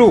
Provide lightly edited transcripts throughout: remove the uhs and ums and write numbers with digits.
2।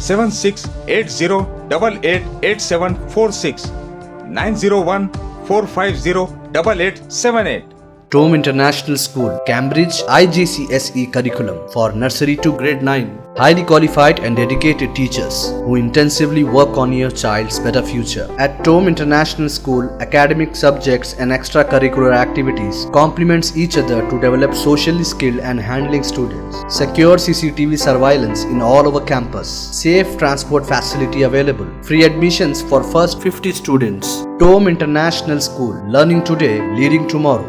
7680888746 90145088878। Tome International School, Cambridge, IGCSE curriculum for nursery to grade 9. Highly qualified and dedicated teachers who intensively work on your child's better future. At Tome International School, academic subjects and extracurricular activities complements each other to develop socially skilled and handling students. Secure CCTV surveillance in all over campus. Safe transport facility available. Free admissions for first 50 students. Tome International School, learning today, leading tomorrow.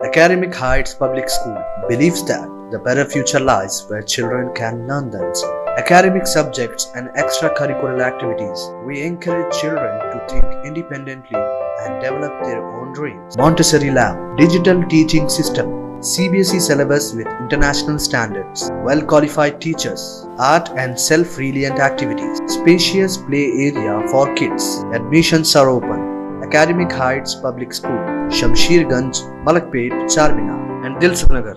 Academic Heights Public School believes that the better future lies where children can learn themselves. Academic subjects and extracurricular activities. We encourage children to think independently and develop their own dreams. Montessori Lab, digital teaching system, CBSE syllabus with international standards, well-qualified teachers, art and self-reliant activities, spacious play area for kids. Admissions are open. Academic Heights Public School, Shamsherganj, Malakpet, Charminar and Dilsukhnagar.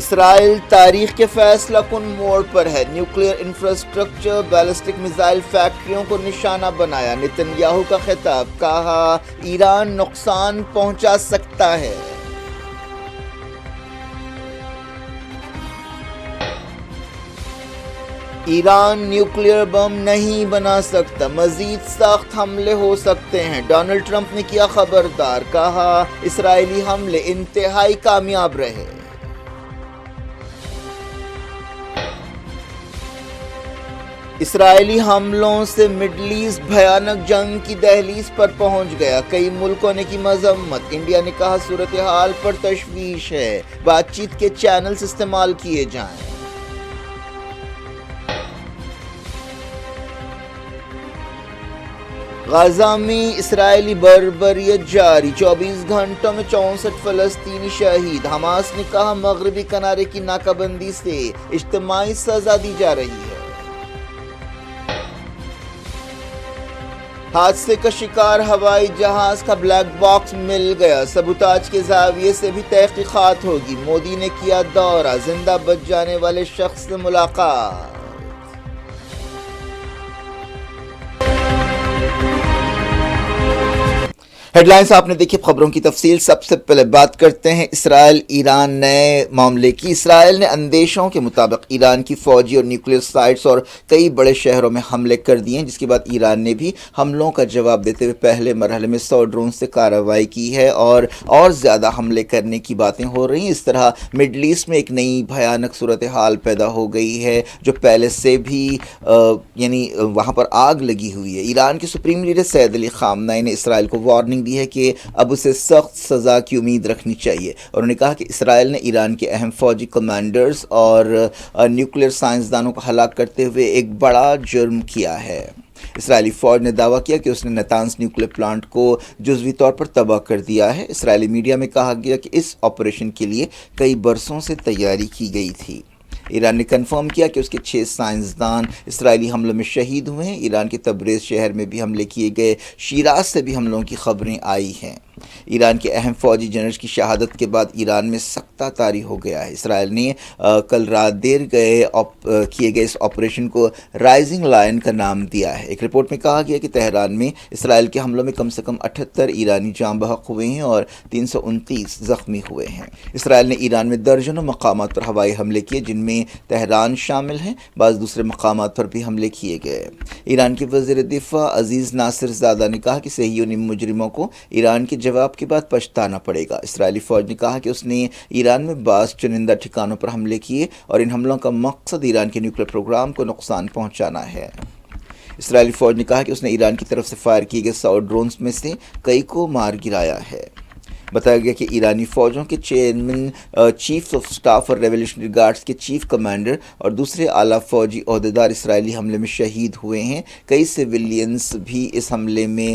اسرائیل تاریخ کے فیصلہ کن موڑ پر ہے، nuclear infrastructure ballistic missile فیکٹریوں کو نشانہ بنایا، نتن یاہو کا خطاب، کہا ایران نقصان پہنچا سکتا ہے۔ ایران نیوکلیئر بم نہیں بنا سکتا، مزید سخت حملے ہو سکتے ہیں، ڈونلڈ ٹرمپ نے کیا خبردار، کہا اسرائیلی حملے انتہائی کامیاب رہے۔ اسرائیلی حملوں سے مڈل ایسٹ بھیانک جنگ کی دہلیز پر پہنچ گیا، کئی ملکوں نے کی مذمت، انڈیا نے کہا صورتحال پر تشویش ہے، بات چیت کے چینلز استعمال کیے جائیں۔ غزہ میں اسرائیلی بربریت جاری، 24 گھنٹوں میں 64 فلسطینی شہید، حماس نے کہا مغربی کنارے کی ناکہ بندی سے اجتماعی سزا دی جا رہی ہے۔ حادثے کا شکار ہوائی جہاز کا بلیک باکس مل گیا، سبوتاج کے زاویے سے بھی تحقیقات ہوگی، مودی نے کیا دورہ، زندہ بچ جانے والے شخص سے ملاقات۔ ہیڈ لائنز آپ نے دیکھی، خبروں کی تفصیل۔ سب سے پہلے بات کرتے ہیں اسرائیل ایران نئے معاملے کی۔ اسرائیل نے اندیشوں کے مطابق ایران کی فوجی اور نیوکلیئر سائٹس اور کئی بڑے شہروں میں حملے کر دیے ہیں، جس کے بعد ایران نے بھی حملوں کا جواب دیتے ہوئے پہلے مرحلے میں 100 ڈرون سے کارروائی کی ہے اور زیادہ حملے کرنے کی باتیں ہو رہی ہیں۔ اس طرح مڈل ایسٹ میں ایک نئی بھیانک صورتحال پیدا ہو گئی ہے، جو پہلے سے بھی یعنی وہاں پر آگ لگی ہوئی ہے۔ ایران کے سپریم لیڈر سید علی خامنہ نے اسرائیل کو وارننگ دی ہے کہ اب اسے سخت سزا کی امید رکھنی چاہیے، اور انہوں نے کہا کہ اسرائیل نے ایران کے اہم فوجی کمانڈرز اور نیوکلیئر سائنسدانوں کو ہلاک کرتے ہوئے ایک بڑا جرم کیا ہے۔ اسرائیلی فوج نے دعویٰ کیا کہ اس نے نتانز نیوکلیئر پلانٹ کو جزوی طور پر تباہ کر دیا ہے۔ اسرائیلی میڈیا میں کہا گیا کہ اس آپریشن کے لیے کئی برسوں سے تیاری کی گئی تھی۔ ایران نے کنفرم کیا کہ اس کے 6 سائنسدان اسرائیلی حملوں میں شہید ہوئے ہیں۔ ایران کے تبریز شہر میں بھی حملے کیے گئے، شیراز سے بھی حملوں کی خبریں آئی ہیں۔ ایران کے اہم فوجی جنرل کی شہادت کے بعد ایران میں سکتہ طاری ہو گیا ہے۔ اسرائیل نے کل رات دیر کیے گئے اس آپریشن کو رائزنگ لائن کا نام دیا ہے۔ ایک رپورٹ میں کہا گیا کہ تہران میں اسرائیل کے حملوں میں کم سے کم 78 ایرانی جاں بحق ہوئے ہیں اور 329 زخمی ہوئے ہیں۔ اسرائیل نے ایران میں درجنوں مقامات پر ہوائی حملے کیے، جن میں تہران شامل ہیں، بعض دوسرے مقامات پر بھی حملے کیے گئے۔ ایران کے وزیر دفاع عزیز ناصر زادہ نے کہا کہ صہیونی مجرموں کو ایران کے جواب کے بعد پچھتانا پڑے گا۔ اسرائیلی فوج نے کہا کہ اس نے ایران میں بعض چنندہ ٹھکانوں پر حملے کیے اور ان حملوں کا مقصد ایران کے نیوکلیئر پروگرام کو نقصان پہنچانا ہے۔ اسرائیلی فوج نے کہا کہ اس نے ایران کی طرف سے فائر کیے گئے 100 ڈرونز میں سے کئی کو مار گرایا ہے۔ بتایا گیا کہ ایرانی فوجوں کے چیئرمین، چیف آف سٹاف اور ریولیوشنری گارڈز کے چیف کمانڈر اور دوسرے اعلیٰ فوجی عہدیدار اسرائیلی حملے میں شہید ہوئے ہیں۔ کئی سویلینز بھی اس حملے میں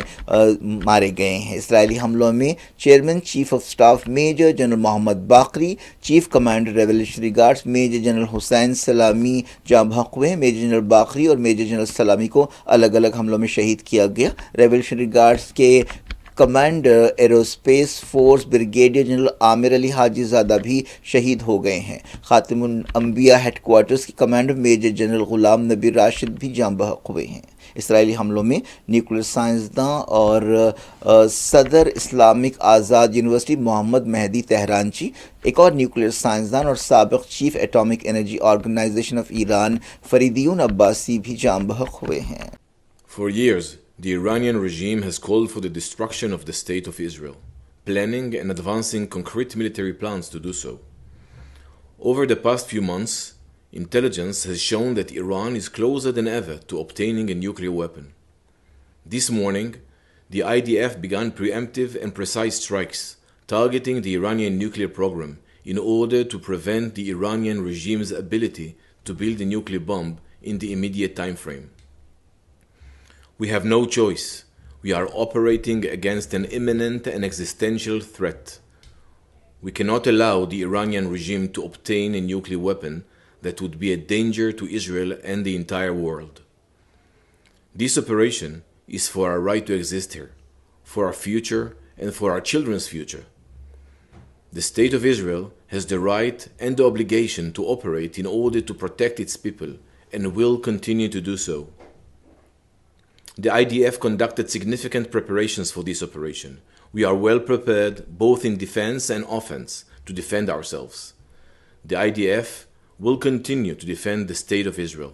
مارے گئے ہیں۔ اسرائیلی حملوں میں chairman chief of staff major general Mohammad Bagheri, chief commander revolutionary guards major general Hossein Salami جاں بحق ہوئے ہیں۔ میجر جنرل باقری اور میجر جنرل سلامی کو الگ الگ حملوں میں شہید کیا گیا۔ ریولیوشنری گارڈز کے commander aerospace force brigadier general Amir Ali Hajizadeh بھی شہید ہو گئے ہیں۔ خاتم الانبیاء ہیڈ کوارٹرز کے commander major general Gholam Nabi Rashid بھی جاں بحق ہوئے ہیں۔ اسرائیلی حملوں میں نیوکلیئر سائنسداں اور صدر اسلامک آزاد یونیورسٹی محمد مہدی تہرانچی، ایک اور نیوکلیئر سائنسدان اور سابق chief atomic energy organisation of Iran Fereydoun Abbasi بھی جاں بحق ہوئے ہیں۔ For years, the Iranian regime has called for the destruction of the state of Israel, planning and advancing concrete military plans to do so. Over the past few months, intelligence has shown that Iran is closer than ever to obtaining a nuclear weapon. This morning, the IDF began preemptive and precise strikes targeting the Iranian nuclear program in order to prevent the Iranian regime's ability to build a nuclear bomb in the immediate time frame. We have no choice. We are operating against an imminent and existential threat. We cannot allow the Iranian regime to obtain a nuclear weapon that would be a danger to Israel and the entire world. This operation is for our right to exist here, for our future and for our children's future. The state of Israel has the right and the obligation to operate in order to protect its people and will continue to do so. The IDF conducted significant preparations for this operation. We are well prepared both in defense and offense to defend ourselves. The IDF will continue to defend the State of Israel.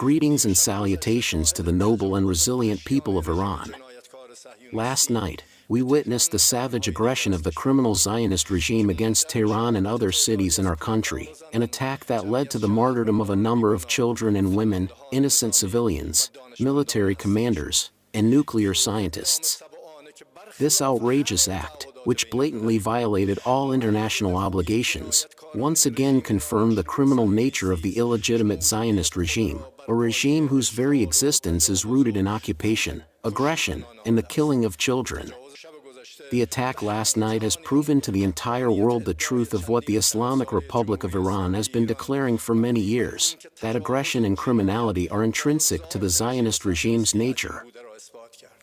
Greetings and salutations to the noble and resilient people of Iran. Last night, we witnessed the savage aggression of the criminal Zionist regime against Tehran and other cities in our country, an attack that led to the martyrdom of a number of children and women, innocent civilians, military commanders, and nuclear scientists. This outrageous act, which blatantly violated all international obligations, once again confirmed the criminal nature of the illegitimate Zionist regime, a regime whose very existence is rooted in occupation, aggression, and the killing of children. The attack last night has proven to the entire world the truth of what the Islamic Republic of Iran has been declaring for many years, that aggression and criminality are intrinsic to the Zionist regime's nature.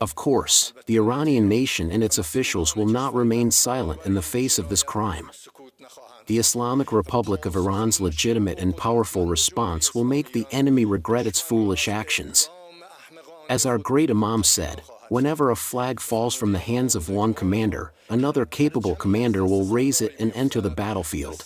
Of course, the Iranian nation and its officials will not remain silent in the face of this crime. The Islamic Republic of Iran's legitimate and powerful response will make the enemy regret its foolish actions. As our great Imam said, whenever a flag falls from the hands of one commander, another capable commander will raise it and enter the battlefield.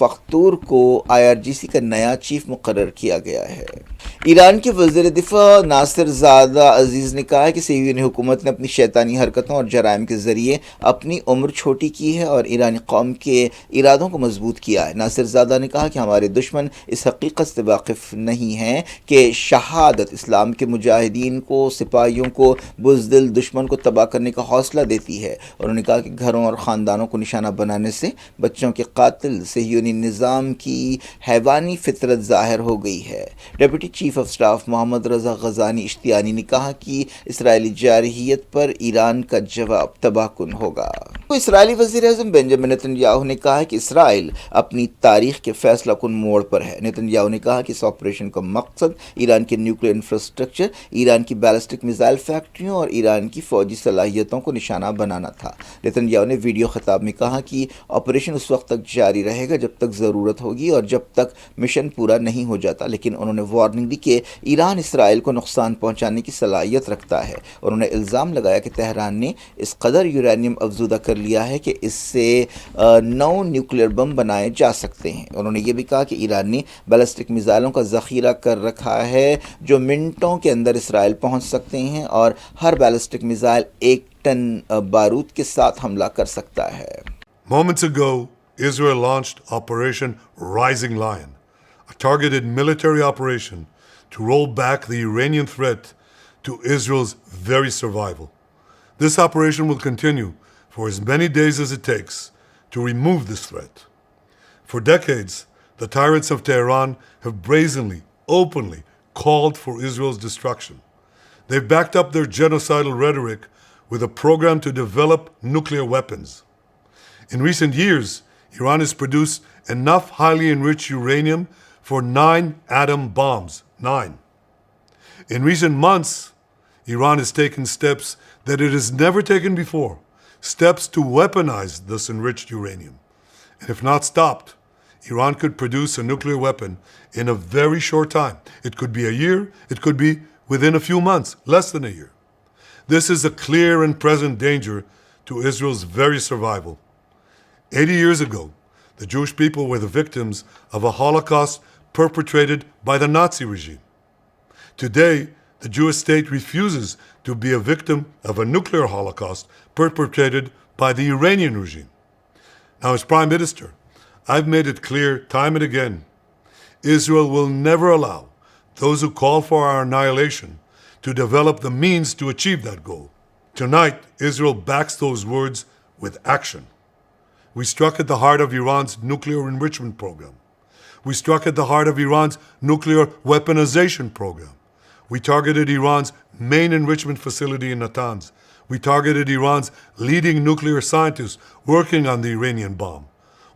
فختور کو IRGC کا نیا chief مقرر کیا گیا ہے۔ ایران کے وزیر دفاع ناصر زادہ عزیز نے کہا کہ صہیونی حکومت نے اپنی شیطانی حرکتوں اور جرائم کے ذریعے اپنی عمر چھوٹی کی ہے اور ایرانی قوم کے ارادوں کو مضبوط کیا ہے۔ ناصر زادہ نے کہا کہ ہمارے دشمن اس حقیقت سے واقف نہیں ہیں کہ شہادت اسلام کے مجاہدین کو، سپاہیوں کو، بزدل دشمن کو تباہ کرنے کا حوصلہ دیتی ہے۔ انہوں نے کہا کہ گھروں اور خاندانوں کو نشانہ بنانے سے بچوں کے قاتل صہیونی نظام کی حیوانی فطرت ظاہر ہو گئی ہے۔ ڈپٹی چیف آف سٹاف محمد رضا غزانی اشتیانی نے کہا کہ اسرائیلی جارحیت پر ایران کا جواب تباہ کن ہوگا۔ اسرائیلی وزیر اعظم بنجامن نیتن یاہو نے کہا کہ اسرائیل اپنی تاریخ کے فیصلہ کن موڑ پر ہے۔ نیتن یاہو نے کہا کہ اس آپریشن کا مقصد ایران کے نیوکلیئر انفراسٹرکچر، ایران کی بیلسٹک میزائل فیکٹریوں اور ایران کی فوجی صلاحیتوں کو نشانہ بنانا تھا۔ نیتن یاہو نے ویڈیو خطاب میں کہا کہ آپریشن اس وقت تک جاری رہے گا جب تک ضرورت ہوگی اور جب تک مشن پورا نہیں ہو جاتا، لیکن انہوں نے وارننگ دی کہ ایران اسرائیل کو نقصان پہنچانے کی صلاحیت رکھتا ہے۔ انہوں نے الزام لگایا کہ تہران نے اس قدر یورینیم افزودہ کر لیا ہے کہ اس سے 9 نیوکلیئر بم بنائے جا سکتے ہیں۔ انہوں نے یہ بھی کہا کہ ایران نے بیلسٹک میزائلوں کا ذخیرہ کر رکھا ہے جو منٹوں کے اندر اسرائیل پہنچ سکتے ہیں اور ہر بیلسٹک میزائل 1 ٹن بارود کے ساتھ حملہ کر سکتا ہے۔ Moments ago, Israel launched Operation Rising Lion, a targeted military operation to roll back the Iranian threat to Israel's very survival. This operation will continue for as many days as it takes to remove this threat. For decades, the tyrants of Tehran have brazenly, openly called for Israel's destruction. They've backed up their genocidal rhetoric with a program to develop nuclear weapons. In recent years, Iran has produced enough highly enriched uranium for 9 atom bombs. 9. In recent months, Iran has taken steps that it has never taken before, steps to weaponize this enriched uranium. And if not stopped, Iran could produce a nuclear weapon in a very short time. It could be a year, it could be within a few months, less than a year. This is a clear and present danger to Israel's very survival. 80 years ago, the Jewish people were the victims of a Holocaust perpetrated by the Nazi regime. Today, the Jewish state refuses to be a victim of a nuclear Holocaust perpetrated by the Iranian regime. Now, as Prime Minister, I've made it clear time and again, Israel will never allow those who call for our annihilation to develop the means to achieve that goal. Tonight, Israel backs those words with action. We struck at the heart of Iran's nuclear enrichment program. We struck at the heart of Iran's nuclear weaponization program. We targeted Iran's main enrichment facility in Natanz. We targeted Iran's leading nuclear scientists working on the Iranian bomb.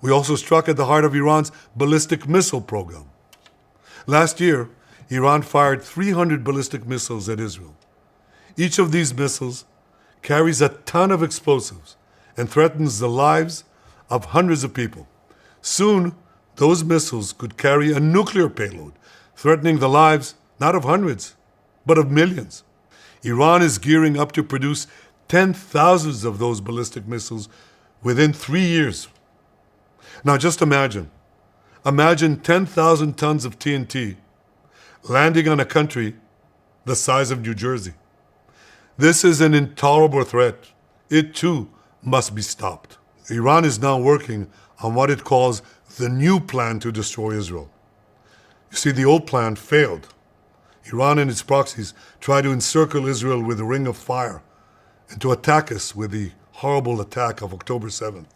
We also struck at the heart of Iran's ballistic missile program. Last year, Iran fired 300 ballistic missiles at Israel. Each of these missiles carries a ton of explosives and threatens the lives of hundreds of people. Soon, those missiles could carry a nuclear payload, threatening the lives not of hundreds, but of millions. Iran is gearing up to produce 10,000s of those ballistic missiles within 3 years. Now just imagine 10,000 tons of TNT landing on a country the size of New Jersey. This is an intolerable threat. It too must be stopped. Iran is now working on what it calls the new plan to destroy Israel. You see, the old plan failed. Iran and its proxies try to encircle Israel with a ring of fire and to attack us with the horrible attack of October 7th.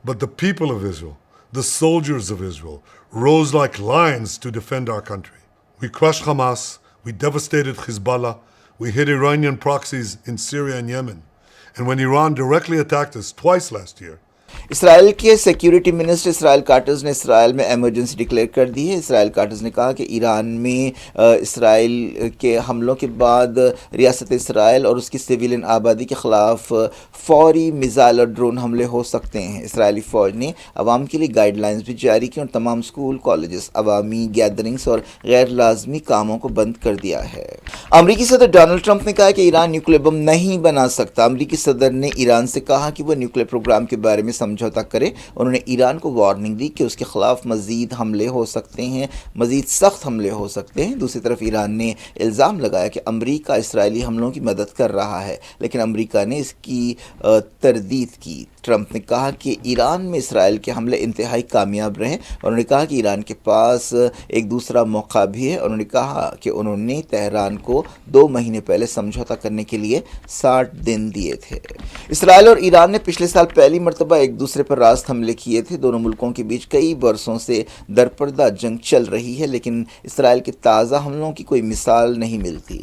But the people of Israel, the soldiers of Israel, rose like lions to defend our country. We crushed Hamas, we devastated Hezbollah, we hit Iranian proxies in Syria and Yemen. And when Iran directly attacked us twice last year, اسرائیل کے security minister اسرائیل کارٹرز نے اسرائیل میں emergency declare کر دی ہے۔ اسرائیل کارٹرز نے کہا کہ ایران میں اسرائیل کے حملوں کے بعد ریاست اسرائیل اور اس کی سویلین آبادی کے خلاف فوری میزائل اور ڈرون حملے ہو سکتے ہیں۔ اسرائیلی فوج نے عوام کے لیے گائیڈ لائنز بھی جاری کی اور تمام اسکول، کالجز، عوامی گیدرنگز اور غیر لازمی کاموں کو بند کر دیا ہے۔ امریکی صدر ڈونلڈ ٹرمپ نے کہا کہ ایران نیوکلیئر بم نہیں بنا سکتا۔ امریکی صدر نے ایران سے کہا کہ وہ نیوکلیئر پروگرام کے بارے میں سمجھوتے سمجھوتا کرے. انہوں نے ایران کو وارننگ دی کہ اس کے خلاف مزید حملے ہو سکتے ہیں، مزید سخت حملے ہو سکتے ہیں. دوسری طرف ایران نے الزام لگایا کہ امریکہ اسرائیلی حملوں کی مدد کر رہا ہے، لیکن امریکہ نے اس کی تردید کی. ٹرمپ نے کہا کہ ایران میں اسرائیل کے حملے انتہائی کامیاب رہے. انہوں نے کہا کہ ایران کے پاس ایک دوسرا موقع بھی ہے. انہوں نے کہا کہ انہوں نے تہران کو 2 مہینے پہلے سمجھوتا کرنے کے لیے 60 دن دیے تھے. اسرائیل اور ایران نے پچھلے سال پہلی مرتبہ ایک دوسرے پر راست حملے کیے تھے. دونوں ملکوں کے بیچ کئی برسوں سے درپردہ جنگ چل رہی ہے، لیکن اسرائیل کے تازہ حملوں کی کوئی مثال نہیں ملتی.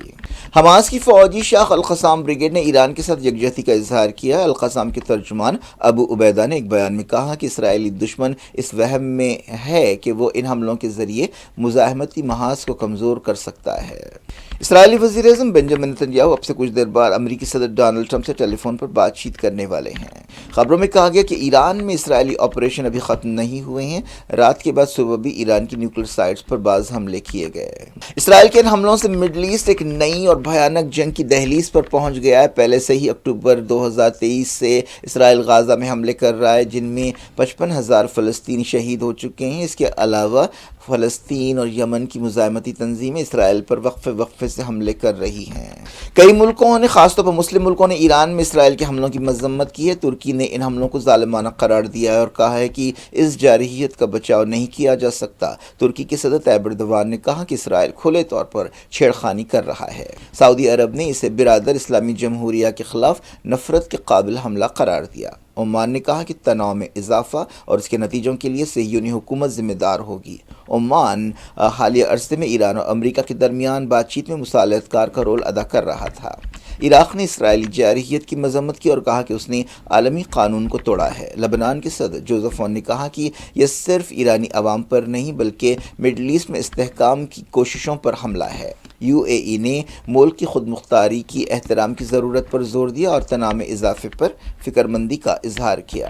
حماس کی فوجی شاخ القسام بریگیڈ نے ایران کے ساتھ یکجہتی کا اظہار کیا. القسام کے ترجمان ابو عبیدہ نے ایک بیان میں کہا کہ اسرائیلی دشمن اس وہم میں ہے کہ وہ ان حملوں کے ذریعے مزاحمتی محاذ کو کمزور کر سکتا ہے. اسرائیلی وزیر اعظم بنجامن نتنیاہو اب سے کچھ دیر بعد امریکی صدر ڈونلڈ ٹرمپ سے ٹیلی فون پر بات چیت کرنے والے ہیں. خبروں میں کہا گیا کہ ایران میں اسرائیلی آپریشن ابھی ختم نہیں ہوئے ہیں. رات کے بعد صبح بھی ایران کی نیوکلیر سائٹس پر بعض حملے کیے گئے. اسرائیل کے ان حملوں سے مڈل ایسٹ ایک نئی اور بھیانک جنگ کی دہلیز پر پہنچ گیا ہے. پہلے سے ہی اکتوبر 2023 سے اسرائیل غازہ میں حملے کر رہا ہے، جن میں 55,000 فلسطینی شہید ہو چکے ہیں. اس کے علاوہ فلسطین اور یمن کی مزاحمتی تنظیمیں اسرائیل پر وقفے سے حملے کر رہی ہیں. کئی ملکوں نے، خاص طور پر مسلم ملکوں نے ایران میں اسرائیل کے حملوں کی مذمت کی ہے. ترکی نے ان حملوں کو ظالمانہ قرار دیا ہے اور کہا ہے کہ اس جارحیت کا بچاؤ نہیں کیا جا سکتا. ترکی کے صدر طیب ایردوان نے کہا کہ اسرائیل کھلے طور پر چھیڑخانی کر رہا ہے. سعودی عرب نے اسے برادر اسلامی جمہوریہ کے خلاف نفرت کے قابل حملہ قرار دیا. عمان نے کہا کہ تناؤ میں اضافہ اور اس کے نتیجوں کے لیے صہیونی حکومت ذمہ دار ہوگی. عمان حالیہ عرصے میں ایران اور امریکہ کے درمیان بات چیت میں مصالحت کار کا رول ادا کر رہا تھا. عراق نے اسرائیلی جارحیت کی مذمت کی اور کہا کہ اس نے عالمی قانون کو توڑا ہے. لبنان کے صدر جوزف اون نے کہا کہ یہ صرف ایرانی عوام پر نہیں بلکہ مڈل ایسٹ میں استحکام کی کوششوں پر حملہ ہے. UAE نے ملک کی خود مختاری کی احترام کی ضرورت پر زور دیا اور تناؤ میں اضافے پر فکر مندی کا اظہار کیا.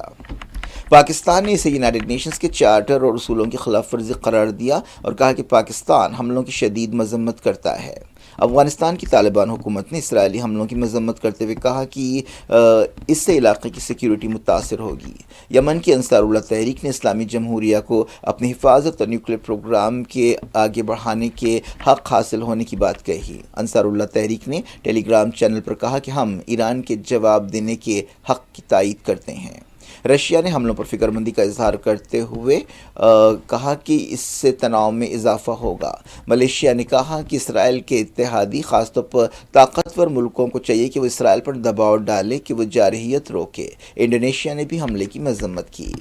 پاکستان نے اسے یونائیٹڈ نیشنز کے چارٹر اور اصولوں کی خلاف ورزی قرار دیا اور کہا کہ پاکستان حملوں کی شدید مذمت کرتا ہے. افغانستان کی طالبان حکومت نے اسرائیلی حملوں کی مذمت کرتے ہوئے کہا کہ اس سے علاقے کی سیکیورٹی متاثر ہوگی. یمن کی انصار اللہ تحریک نے اسلامی جمہوریہ کو اپنی حفاظت اور نیوکلیر پروگرام کے آگے بڑھانے کے حق حاصل ہونے کی بات کہی. انصار اللہ تحریک نے ٹیلی گرام چینل پر کہا کہ ہم ایران کے جواب دینے کے حق کی تائید کرتے ہیں. رشیا نے حملوں پر فکر مندی کا اظہار کرتے ہوئے کہا کہ اس سے تناؤ میں اضافہ ہوگا. ملیشیا نے کہا کہ اسرائیل کے اتحادی، خاص طور پر طاقتور ملکوں کو چاہیے کہ وہ اسرائیل پر دباؤ ڈالے کہ وہ جارحیت روکے. انڈونیشیا نے بھی حملے کی مذمت کی.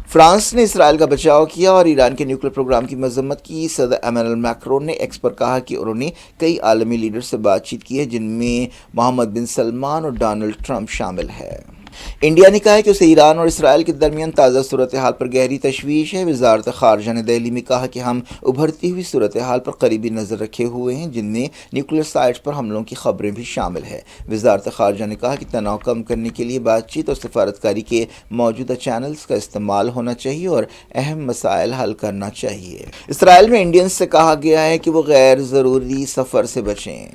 فرانس نے اسرائیل کا بچاؤ کیا اور ایران کے نیوکلیر پروگرام کی مذمت کی. صدر ایمانوئل میکرون نے ایکس پر کہا کہ انہوں نے کئی عالمی لیڈر سے بات چیت کی ہے، جن میں محمد بن سلمان اور ڈونلڈ ٹرمپ شامل ہے. انڈیا نے کہا ہے کہ اسے ایران اور اسرائیل کے درمیان تازہ صورتحال پر گہری تشویش ہے. وزارت خارجہ نے دہلی میں کہا کہ ہم ابھرتی ہوئی صورتحال پر قریبی نظر رکھے ہوئے ہیں، جن میں نیوکلیر سائٹس پر حملوں کی خبریں بھی شامل ہیں. وزارت خارجہ نے کہا کہ تناؤ کم کرنے کے لیے بات چیت اور سفارتکاری کے موجودہ چینلز کا استعمال ہونا چاہیے اور اہم مسائل حل کرنا چاہیے. اسرائیل میں انڈینز سے کہا گیا ہے کہ وہ غیر ضروری سفر سے بچیں.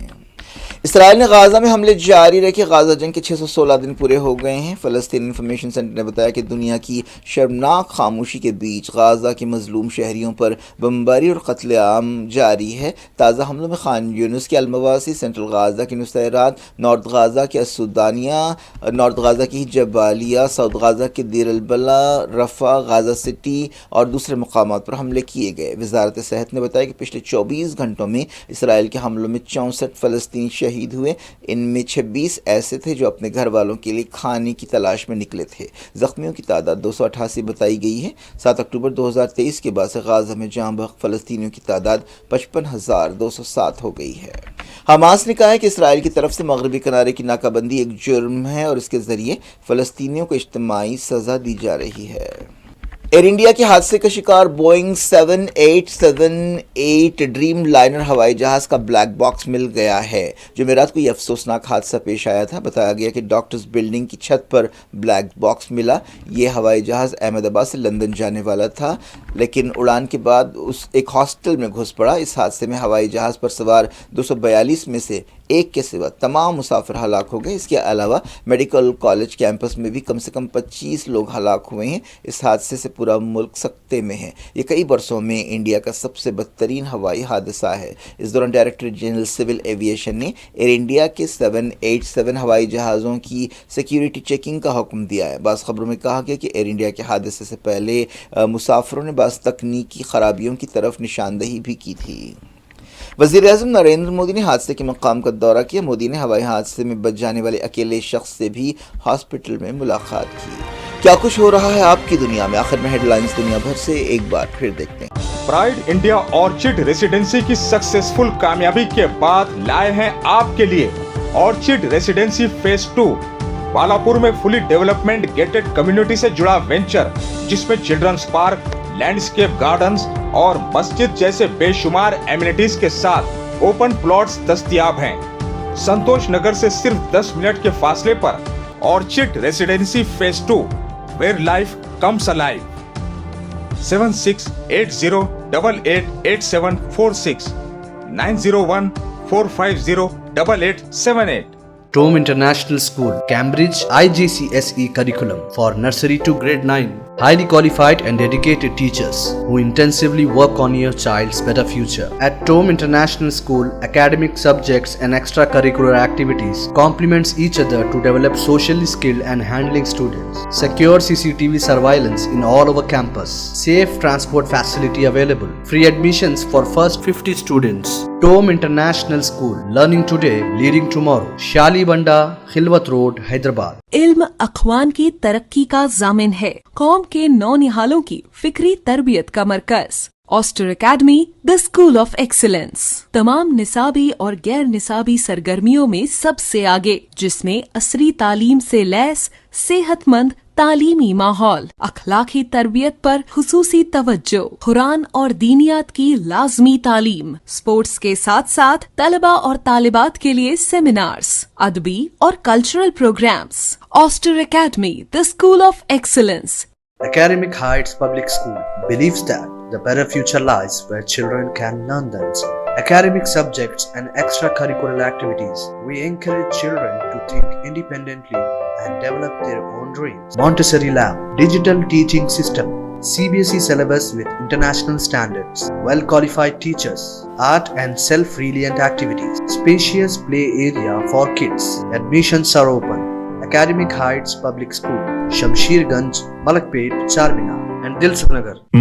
اسرائیل نے غازہ میں حملے جاری رکھے. غازہ جنگ کے 616 دن پورے ہو گئے ہیں. فلسطین انفارمیشن سینٹر نے بتایا کہ دنیا کی شرمناک خاموشی کے بیچ غازہ کے مظلوم شہریوں پر بمباری اور قتل عام جاری ہے. تازہ حملوں میں خان یونس کے المواسی، سینٹرل غازہ کے نصیرات، نارتھ غازہ کے السودانیہ، نارتھ غازہ کی جبالیہ، ساؤتھ غازہ کے دیر البلا، رفح، غازہ سٹی اور دوسرے مقامات پر حملے کیے گئے. وزارت صحت نے بتایا کہ پچھلے 24 گھنٹوں میں اسرائیل کے حملوں میں 64 فلسطینی شہید ہوئے. ان میں 26 ایسے تھے جو اپنے گھر والوں کے لیے کھانے کی تلاش میں نکلے تھے. زخمیوں کی تعداد 288 بتائی گئی ہے. 7 اکتوبر 2023 کے بعد سے غازہ میں جاں بحق فلسطینیوں کی تعداد 55,207 ہو گئی ہے. حماس نے کہا ہے کہ اسرائیل کی طرف سے مغربی کنارے کی ناکہ بندی ایک جرم ہے اور اس کے ذریعے فلسطینیوں کو اجتماعی سزا دی جا رہی ہے. ایئر انڈیا کے حادثے کا شکار بوئنگ 7878 ڈریم لائنر ہوائی جہاز کا بلیک باکس مل گیا ہے. جمعرات کو یہ افسوسناک حادثہ پیش آیا تھا. بتایا گیا کہ ڈاکٹرز بلڈنگ کی چھت پر بلیک باکس ملا. یہ ہوائی جہاز احمد آباد سے لندن جانے والا تھا، لیکن اڑان کے بعد ایک ہاسٹل میں گھس پڑا. اس حادثے میں ہوائی جہاز پر سوار 242 میں سے ایک کے سوا تمام مسافر ہلاک ہو گئے۔ اس کے علاوہ میڈیکل کالج کیمپس میں بھی کم سے کم 25 لوگ ہلاک ہوئے ہیں۔ اس حادثے سے پورا ملک سکتے میں ہے۔ یہ کئی برسوں میں انڈیا کا سب سے بدترین ہوائی حادثہ ہے۔ اس دوران ڈائریکٹر جنرل سول ایویشن نے ایئر انڈیا کے 787 ہوائی جہازوں کی سیکیورٹی چیکنگ کا حکم دیا ہے۔ بعض خبروں میں کہا گیا کہ ایئر انڈیا کے حادثے سے پہلے مسافروں نے بعض تکنیکی خرابیوں کی طرف نشاندہی بھی کی تھی۔ وزیر اعظم نریندر مودی نے حادثے کے مقام کا دورہ کیا۔ مودی نے ہوائی حادثے میں بچ جانے والے اکیلے شخص سے بھی ہاسپٹل میں ملاقات کی۔ کیا کچھ ہو رہا ہے آپ کی دنیا میں؟ آخر میں ہیڈ لائنز دنیا بھر سے ایک بار پھر دیکھتے ہیں۔ پرائڈ انڈیا آرچڈ ریسیڈنسی کی سکسیسفل کامیابی کے بعد لائے ہیں آپ کے لیے آرچڈ ریسیڈنسی فیز 2 بالاپور میں فلی ڈیولپمنٹ گیٹڈ کمیونٹی سے جڑا وینچر، جس میں چلڈرنز پارک، لینڈسکیپ گارڈنز اور مسجد جیسے بے شمار ایمینٹیز کے ساتھ اوپن پلاٹس دستیاب ہیں۔ سنتوش نگر سے صرف 10 منٹ کے فاصلے پر orchard residency phase 2 where life comes alive. 7680888746 90145088878۔ Tome International School, Cambridge IGCSE curriculum for nursery to grade 9. Highly qualified and dedicated teachers who intensively work on your child's better future. At Tome International School, academic subjects and extracurricular activities complements each other to develop socially skilled and handling students. Secure CCTV surveillance in all over campus. Safe transport facility available. Free admissions for first 50 students. Tome International School, learning today, leading tomorrow. Shali Banda, Khilwat Road, Hyderabad. علم اخوان کی ترقی کا ضامن ہے، قوم کے نونہالوں کی فکری تربیت کا مرکز۔ Aster academy the school of excellence تمام نصابی اور غیر نصابی سرگرمیوں میں سب سے آگے، جس میں عصری تعلیم سے لیس صحت مند تعلیمی ماحول، اخلاقی تربیت پر خصوصی توجہ، قرآن اور دینیات کی لازمی تعلیم، اسپورٹس کے ساتھ ساتھ طلبہ اور طالبات کے لیے سیمینارز، ادبی اور cultural programmes. Aster academy the school of excellence. Academic Heights Public School believes that the better future lies where children can learn themselves. Academic subjects and extracurricular activities. We encourage children to think independently and develop their own dreams. Montessori Lab, digital teaching system, CBSE syllabus with international standards, well-qualified teachers, art and self-reliant activities, spacious play area for kids. Admissions are open. Academic Heights Public School, Shamsherganj, Malakpet, Charminar and Dilsukh Nagar.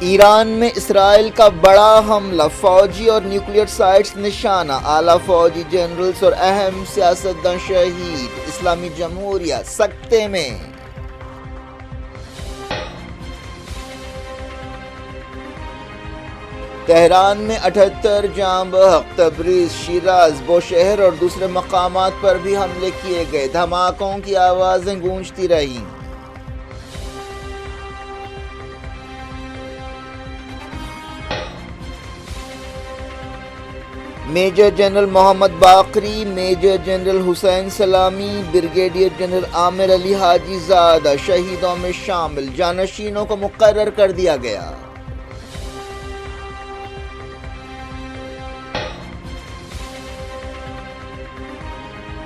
Iran میں اسرائیل کا بڑا حملہ، فوجی اور nuclear sites نشانہ، اعلیٰ فوجی generals اور اہم سیاستدان شہید، اسلامی جمہوریہ سکتے میں۔ تہران میں 78 جاں بحق، تبریز، شیراز، بوشہر اور دوسرے مقامات پر بھی حملے کیے گئے، دھماکوں کی آوازیں گونجتی رہیں۔ Major general Mohammad باقری، major general Hossein سلامی، بریگیڈیئر جنرل عامر علی حاجی زادہ شہیدوں میں شامل، جانشینوں کو مقرر کر دیا گیا۔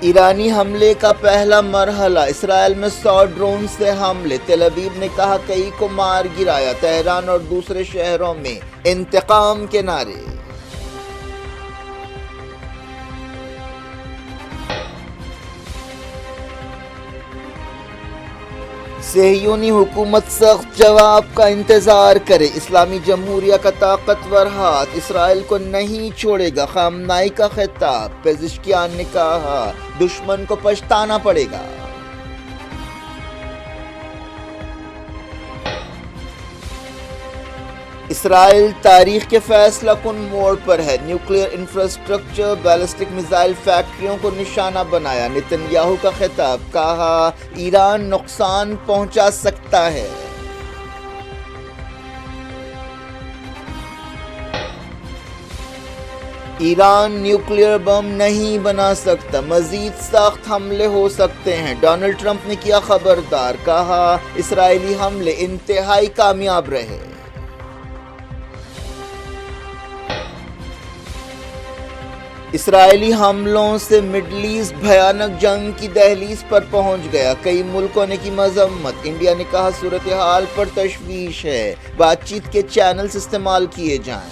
ایرانی حملے کا پہلا مرحلہ، اسرائیل میں 100 ڈرون سے حملے، تل ابیب نے کہا کئی کو مار گرایا، تہران اور دوسرے شہروں میں انتقام کے نعرے۔ صہیونی حکومت سخت جواب کا انتظار کرے، اسلامی جمہوریہ کا طاقتور ہاتھ اسرائیل کو نہیں چھوڑے گا، خامنائی کا خطاب، پزشکیان نے کہا دشمن کو پچھتانا پڑے گا۔ اسرائیل تاریخ کے فیصلہ کن موڑ پر ہے، نیوکلیئر انفراسٹرکچر، بیلسٹک میزائل فیکٹریوں کو نشانہ بنایا، نتن یاہو کا خطاب، کہا ایران نقصان پہنچا سکتا ہے۔ ایران نیوکلیئر بم نہیں بنا سکتا، مزید سخت حملے ہو سکتے ہیں، ڈونلڈ ٹرمپ نے کیا خبردار، کہا اسرائیلی حملے انتہائی کامیاب رہے۔ اسرائیلی حملوں سے مڈل ایسٹ بھیانک جنگ کی دہلیز پر پہنچ گیا، کئی ملکوں نے کی مذمت، انڈیا نے کہا صورتحال پر تشویش ہے، بات چیت کے چینلز استعمال کیے جائیں۔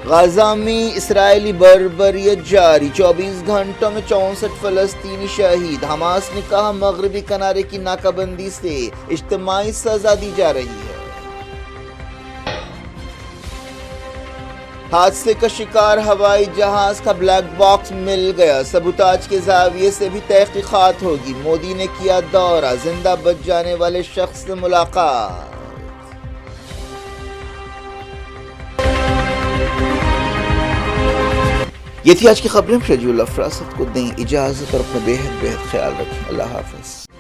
غزہ میں اسرائیلی بربریت جاری، 24 گھنٹوں میں 64 فلسطینی شہید، حماس نے کہا مغربی کنارے کی ناکہ بندی سے اجتماعی سزا دی جا رہی ہے۔ حادثے کا شکار ہوائی جہاز کا بلیک باکس مل گیا، سبوتاج کے زاویے سے بھی تحقیقات ہوگی، مودی نے کیا دورہ، زندہ بچ جانے والے شخص سے ملاقات۔ یہ تھی آج کی خبریں، شجیع اللہ فراست کو دیں اجازت اور اپنا بے حد خیال رکھیں، اللہ حافظ۔